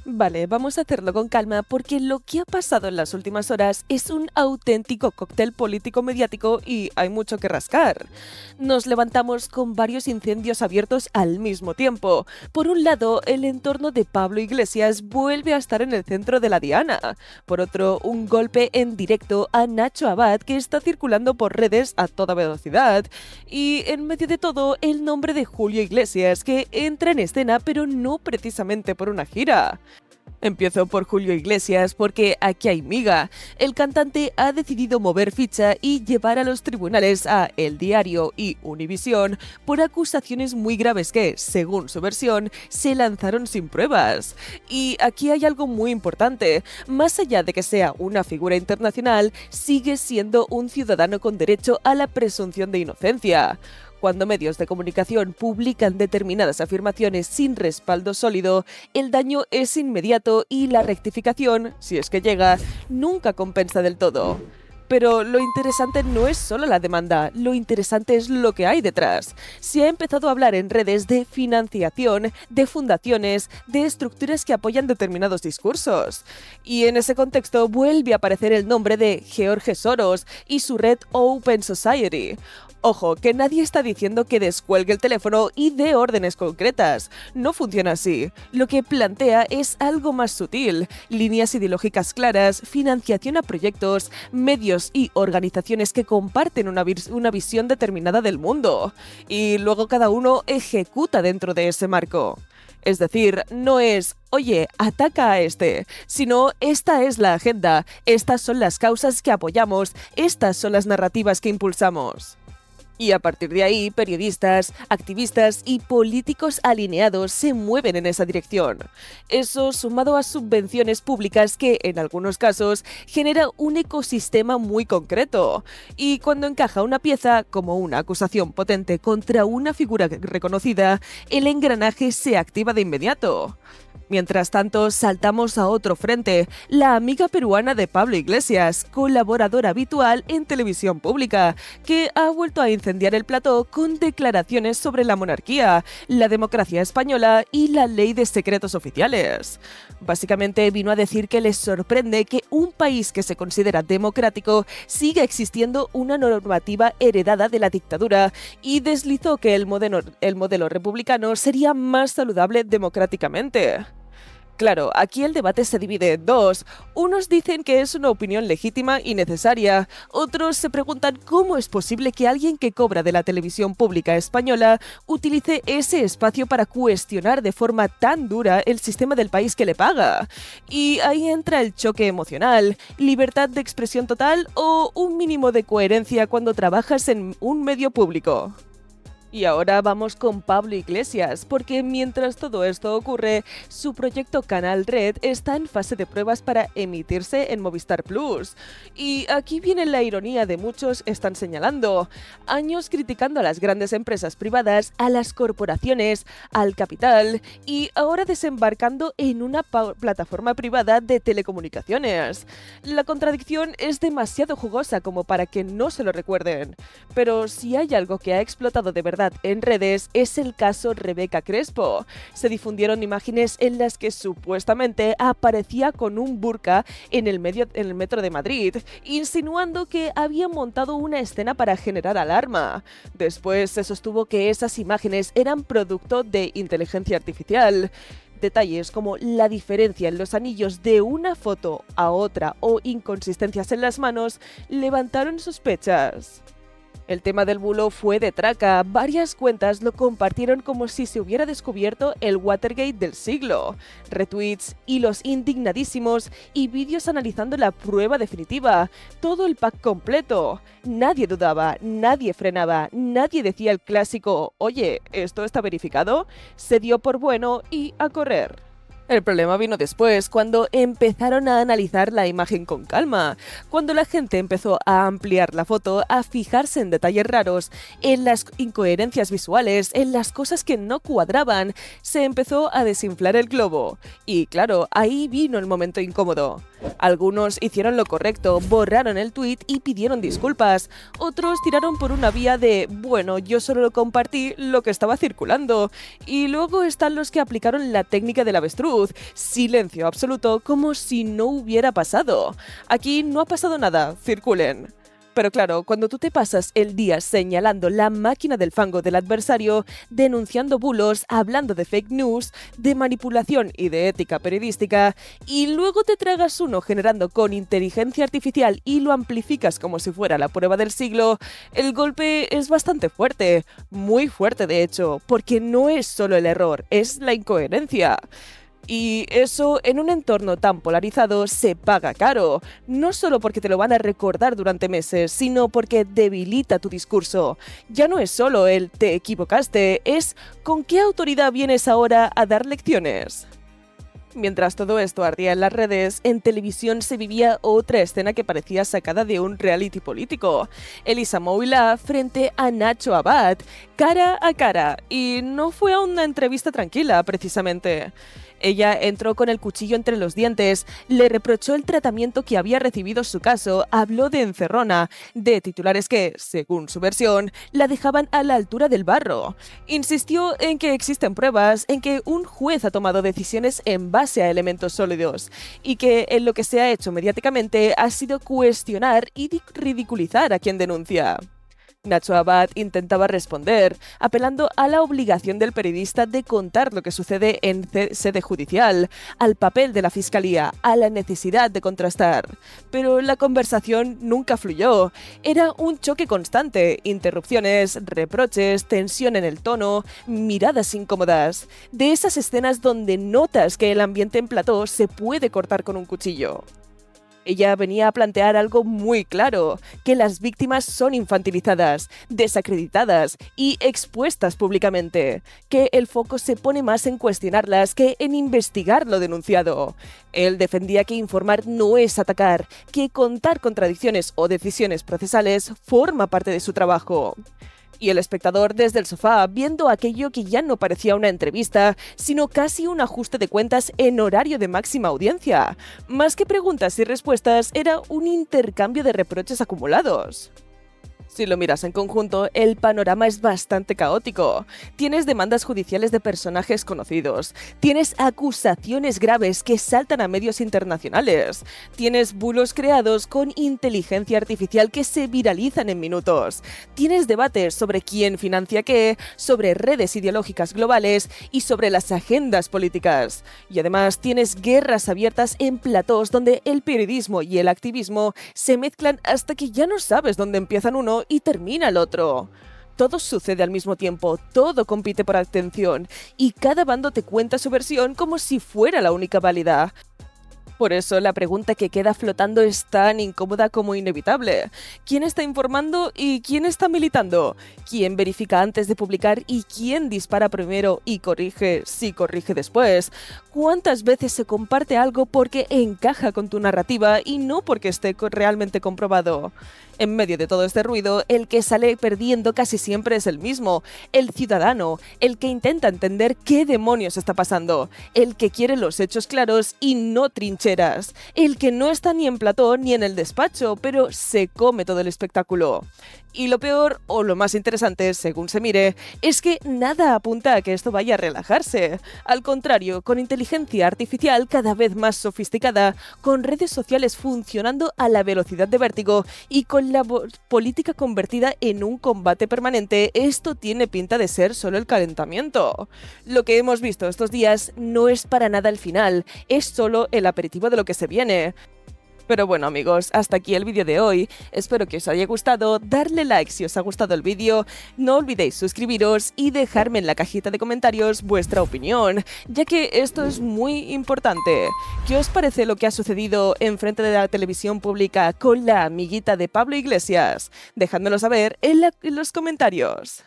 Vale, vamos a hacerlo con calma porque lo que ha pasado en las últimas horas es un auténtico cóctel político-mediático y hay mucho que rascar. Nos levantamos con varios incendios abiertos al mismo tiempo. Por un lado, el entorno de Pablo Iglesias vuelve a estar en el centro de la diana. Por otro, un golpe en directo a Nacho Abad que está circulando por redes a toda velocidad. Y en medio de todo, el nombre de Julio Iglesias que entra en escena pero no precisamente por una gira. Empiezo por Julio Iglesias porque aquí hay miga. El cantante ha decidido mover ficha y llevar a los tribunales a El Diario y Univisión por acusaciones muy graves que, según su versión, se lanzaron sin pruebas. Y aquí hay algo muy importante. Más allá de que sea una figura internacional, sigue siendo un ciudadano con derecho a la presunción de inocencia. Cuando medios de comunicación publican determinadas afirmaciones sin respaldo sólido, el daño es inmediato y la rectificación, si es que llega, nunca compensa del todo. Pero lo interesante no es solo la demanda, lo interesante es lo que hay detrás. Se ha empezado a hablar en redes de financiación, de fundaciones, de estructuras que apoyan determinados discursos. Y en ese contexto vuelve a aparecer el nombre de George Soros y su red Open Society. Ojo, que nadie está diciendo que descuelgue el teléfono y dé órdenes concretas. No funciona así. Lo que plantea es algo más sutil. Líneas ideológicas claras, financiación a proyectos, medios y organizaciones que comparten una visión determinada del mundo. Y luego cada uno ejecuta dentro de ese marco. Es decir, no es, oye, ataca a este, sino esta es la agenda, estas son las causas que apoyamos, estas son las narrativas que impulsamos. Y a partir de ahí, periodistas, activistas y políticos alineados se mueven en esa dirección. Eso sumado a subvenciones públicas que, en algunos casos, genera un ecosistema muy concreto. Y cuando encaja una pieza, como una acusación potente contra una figura reconocida, el engranaje se activa de inmediato. Mientras tanto, saltamos a otro frente, la amiga peruana de Pablo Iglesias, colaboradora habitual en televisión pública, que ha vuelto a incendiar el plató con declaraciones sobre la monarquía, la democracia española y la ley de secretos oficiales. Básicamente vino a decir que les sorprende que un país que se considera democrático siga existiendo una normativa heredada de la dictadura y deslizó que el modelo republicano sería más saludable democráticamente. Claro, aquí el debate se divide en dos. Unos dicen que es una opinión legítima y necesaria. Otros se preguntan cómo es posible que alguien que cobra de la televisión pública española utilice ese espacio para cuestionar de forma tan dura el sistema del país que le paga. Y ahí entra el choque emocional, libertad de expresión total o un mínimo de coherencia cuando trabajas en un medio público. Y ahora vamos con Pablo Iglesias, porque mientras todo esto ocurre, su proyecto Canal Red está en fase de pruebas para emitirse en Movistar Plus. Y aquí viene la ironía de muchos están señalando. Años criticando a las grandes empresas privadas, a las corporaciones, al capital, y ahora desembarcando en una plataforma privada de telecomunicaciones. La contradicción es demasiado jugosa como para que no se lo recuerden. Pero si hay algo que ha explotado de verdad en redes es el caso Rebeca Crespo. Se difundieron imágenes en las que supuestamente aparecía con un burka en el metro de Madrid, insinuando que había montado una escena para generar alarma. Después se sostuvo que esas imágenes eran producto de inteligencia artificial. Detalles como la diferencia en los anillos de una foto a otra o inconsistencias en las manos levantaron sospechas. El tema del bulo fue de traca, varias cuentas lo compartieron como si se hubiera descubierto el Watergate del siglo. Retweets, hilos indignadísimos y vídeos analizando la prueba definitiva. Todo el pack completo. Nadie dudaba, nadie frenaba, nadie decía el clásico «Oye, ¿esto está verificado?». Se dio por bueno y a correr. El problema vino después, cuando empezaron a analizar la imagen con calma, cuando la gente empezó a ampliar la foto, a fijarse en detalles raros, en las incoherencias visuales, en las cosas que no cuadraban, se empezó a desinflar el globo. Y claro, ahí vino el momento incómodo. Algunos hicieron lo correcto, borraron el tuit y pidieron disculpas. Otros tiraron por una vía de, bueno, yo solo compartí lo que estaba circulando. Y luego están los que aplicaron la técnica del avestruz. luz, silencio absoluto, como si no hubiera pasado. Aquí no ha pasado nada, circulen. Pero claro, cuando tú te pasas el día señalando la máquina del fango del adversario, denunciando bulos, hablando de fake news, de manipulación y de ética periodística, y luego te tragas uno generando con inteligencia artificial y lo amplificas como si fuera la prueba del siglo, el golpe es bastante fuerte, muy fuerte de hecho, porque no es solo el error, es la incoherencia. Y eso, en un entorno tan polarizado, se paga caro, no solo porque te lo van a recordar durante meses, sino porque debilita tu discurso. Ya no es solo el te equivocaste, es ¿con qué autoridad vienes ahora a dar lecciones? Mientras todo esto ardía en las redes, en televisión se vivía otra escena que parecía sacada de un reality político. Elisa Moula frente a Nacho Abad, cara a cara, y no fue a una entrevista tranquila, precisamente. Ella entró con el cuchillo entre los dientes, le reprochó el tratamiento que había recibido su caso, habló de encerrona, de titulares que, según su versión, la dejaban a la altura del barro. Insistió en que existen pruebas, en que un juez ha tomado decisiones en base a elementos sólidos, y que en lo que se ha hecho mediáticamente ha sido cuestionar y ridiculizar a quien denuncia. Nacho Abad intentaba responder, apelando a la obligación del periodista de contar lo que sucede en sede judicial, al papel de la fiscalía, a la necesidad de contrastar. Pero la conversación nunca fluyó. Era un choque constante, interrupciones, reproches, tensión en el tono, miradas incómodas. De esas escenas donde notas que el ambiente en plató se puede cortar con un cuchillo. Ella venía a plantear algo muy claro, que las víctimas son infantilizadas, desacreditadas y expuestas públicamente, que el foco se pone más en cuestionarlas que en investigar lo denunciado. Él defendía que informar no es atacar, que contar contradicciones o decisiones procesales forma parte de su trabajo. Y el espectador desde el sofá, viendo aquello que ya no parecía una entrevista, sino casi un ajuste de cuentas en horario de máxima audiencia. Más que preguntas y respuestas, era un intercambio de reproches acumulados. Si lo miras en conjunto, el panorama es bastante caótico. Tienes demandas judiciales de personajes conocidos, tienes acusaciones graves que saltan a medios internacionales, tienes bulos creados con inteligencia artificial que se viralizan en minutos, tienes debates sobre quién financia qué, sobre redes ideológicas globales y sobre las agendas políticas. Y además tienes guerras abiertas en platós donde el periodismo y el activismo se mezclan hasta que ya no sabes dónde empiezan uno y termina el otro. Todo sucede al mismo tiempo, todo compite por atención, y cada bando te cuenta su versión como si fuera la única válida. Por eso la pregunta que queda flotando es tan incómoda como inevitable. ¿Quién está informando y quién está militando? ¿Quién verifica antes de publicar y quién dispara primero y corrige si corrige después? ¿Cuántas veces se comparte algo porque encaja con tu narrativa y no porque esté realmente comprobado? En medio de todo este ruido, el que sale perdiendo casi siempre es el mismo, el ciudadano, el que intenta entender qué demonios está pasando, el que quiere los hechos claros y no trincheras, el que no está ni en plató ni en el despacho, pero se come todo el espectáculo. Y lo peor, o lo más interesante, según se mire, es que nada apunta a que esto vaya a relajarse. Al contrario, con inteligencia artificial cada vez más sofisticada, con redes sociales funcionando a la velocidad de vértigo y con la política convertida en un combate permanente, esto tiene pinta de ser solo el calentamiento. Lo que hemos visto estos días no es para nada el final, es solo el aperitivo de lo que se viene. Pero bueno amigos, hasta aquí el vídeo de hoy, espero que os haya gustado, darle like si os ha gustado el vídeo, no olvidéis suscribiros y dejarme en la cajita de comentarios vuestra opinión, ya que esto es muy importante. ¿Qué os parece lo que ha sucedido enfrente de la televisión pública con la amiguita de Pablo Iglesias? Dejádmelo saber en los comentarios.